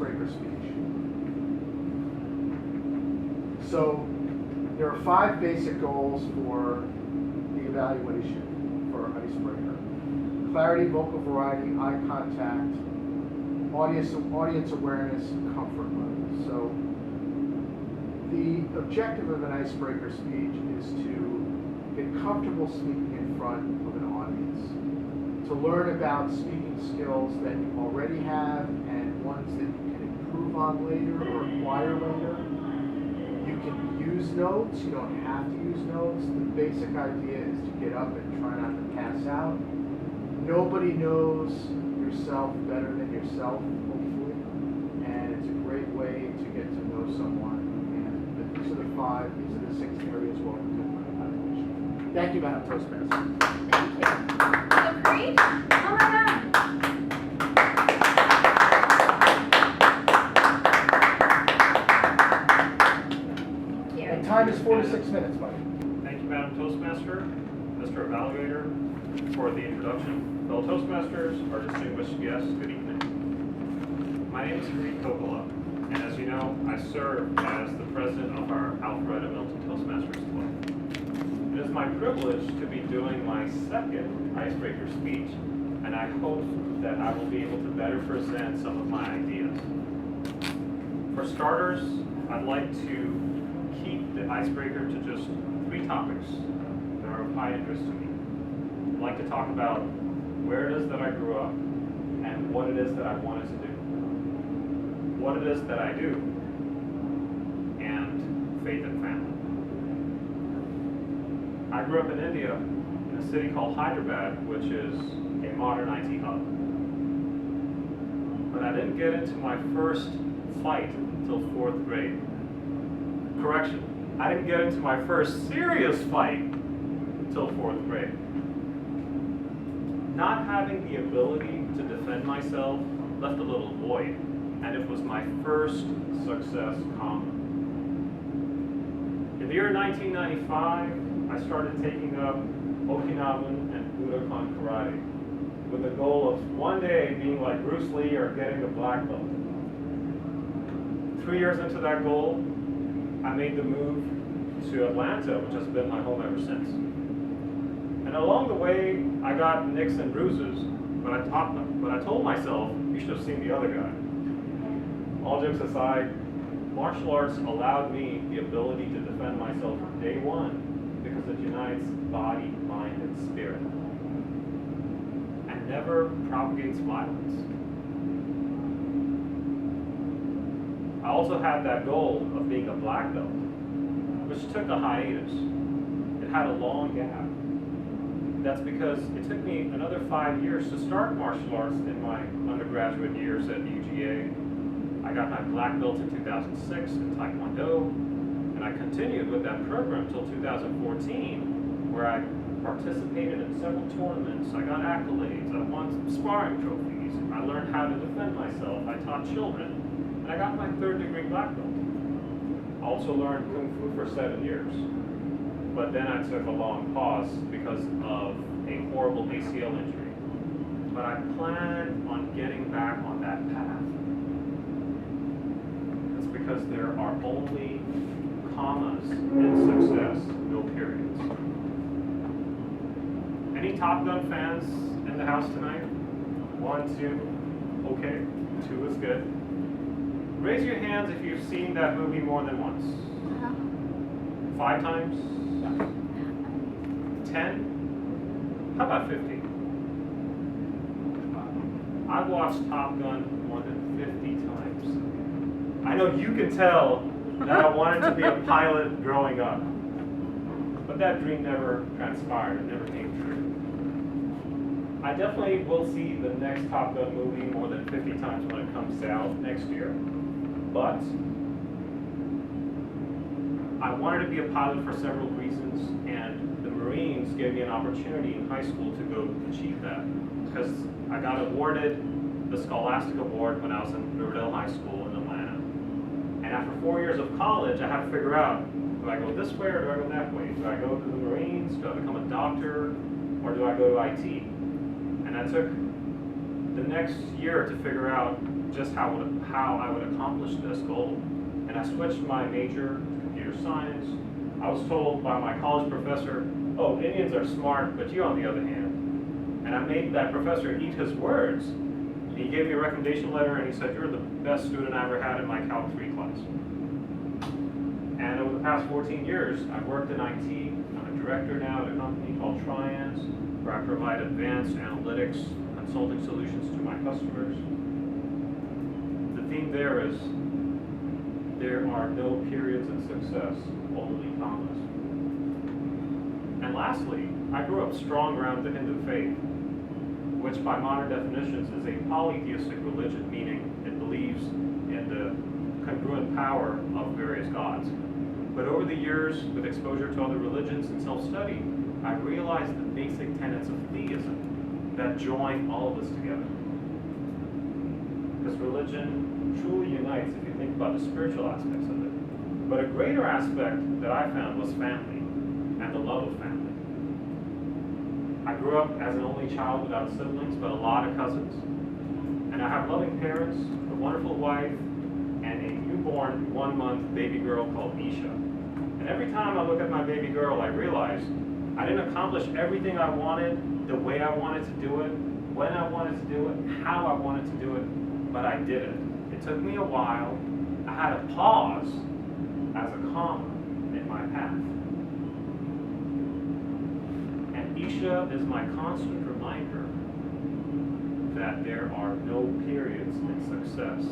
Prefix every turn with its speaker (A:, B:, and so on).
A: icebreaker speech. So there are 5 basic goals for the evaluation for icebreaker: clarity, vocal variety, eye contact, audience awareness, and comfort level. So the objective of an icebreaker speech is to get comfortable speaking in front of an audience, to learn about speaking skills that you already have and ones that you can improve on later or acquire later. You can use notes, you don't have to use notes. The basic idea is to get up and try not to pass out. Nobody knows yourself better than yourself, hopefully, and it's a great way to get to know someone. And these are the 6 areas welcome to my evaluation. Thank you, Madam Toastmaster.
B: Thank you. Kireet? Oh my God.
A: And time is 4 to 6 minutes, Mike.
C: Thank you, Madam Toastmaster, Mr. Evaluator, for the introduction. Fellow Toastmasters, our distinguished guests, good evening. My name is Kireet Kokala, and as you know, I serve as the president of our Alpharetta-Milton Toastmasters Club. It is my privilege to be doing my second icebreaker speech, and I hope that I will be able to better present some of my ideas. For starters, I'd like to keep the icebreaker to just 3 topics that are of high interest to me. I'd like to talk about where it is that I grew up and what it is that I wanted to do, what it is that I do, and faith and family. I grew up in India in a city called Hyderabad, which is a modern IT hub. But I didn't get into my first fight until 4th grade. Correction, I didn't get into my first serious fight until 4th grade. Not having the ability to defend myself left a little void, and it was my first success combat. In the year 1995, I started taking up Okinawan and Budokan karate with the goal of one day being like Bruce Lee or getting a black belt. 3 years into that goal, I made the move to Atlanta, which has been my home ever since. And along the way, I got nicks and bruises, but I told myself, you should have seen the other guy. All jokes aside, martial arts allowed me the ability to defend myself from day one because it unites body, mind, and spirit, and never propagates violence. I also had that goal of being a black belt, which took a hiatus. It had a long gap. That's because it took me another 5 years to start martial arts in my undergraduate years at UGA. I got my black belt in 2006 in Taekwondo, and I continued with that program until 2014, where I participated in several tournaments. I got accolades, I won some sparring trophies, I learned how to defend myself, I taught children, and I got my 3rd degree black belt. I also learned Kung Fu for 7 years. But then I took a long pause because of a horrible ACL injury. But I plan on getting back on that path. It's because there are only commas in success, no periods. Any Top Gun fans in the house tonight? 1, 2, okay, 2 is good. Raise your hands if you've seen that movie more than once. 5 times? 10? How about 50? I've watched Top Gun more than 50 times. I know you can tell that I wanted to be a pilot growing up. But that dream never transpired, it never came true. I definitely will see the next Top Gun movie more than 50 times when it comes out next year. But I wanted to be a pilot for several reasons, and the Marines gave me an opportunity in high school to go achieve that, because I got awarded the Scholastic Award when I was in Riverdale High School in Atlanta. And after 4 years of college, I had to figure out, do I go this way or do I go that way? Do I go to the Marines? Do I become a doctor? Or do I go to IT? And I took the the next year to figure out just how I would accomplish this goal. And I switched my major to computer science. I was told by my college professor, oh, Indians are smart, but you on the other hand. And I made that professor eat his words. He gave me a recommendation letter and he said, you're the best student I ever had in my Calc 3 class. And over the past 14 years, I've worked in IT. I'm a director now at a company called Trians, where I provide advanced analytics consulting solutions to my customers. The theme there is, there are no periods in success, only commas. And lastly, I grew up strong around the Hindu faith, which by modern definitions is a polytheistic religion, meaning it believes in the congruent power of various gods. But over the years, with exposure to other religions and self-study, I realized the basic tenets of theism that join all of us together. Because religion truly unites if you think about the spiritual aspects of it. But a greater aspect that I found was family and the love of family. I grew up as an only child without siblings, but a lot of cousins. And I have loving parents, a wonderful wife, and a newborn 1-month baby girl called Isha. And every time I look at my baby girl, I realize I didn't accomplish everything I wanted, the way I wanted to do it, when I wanted to do it, how I wanted to do it, but I did it. It took me a while. I had to pause as a comma in my path. And Isha is my constant reminder that there are no periods in success.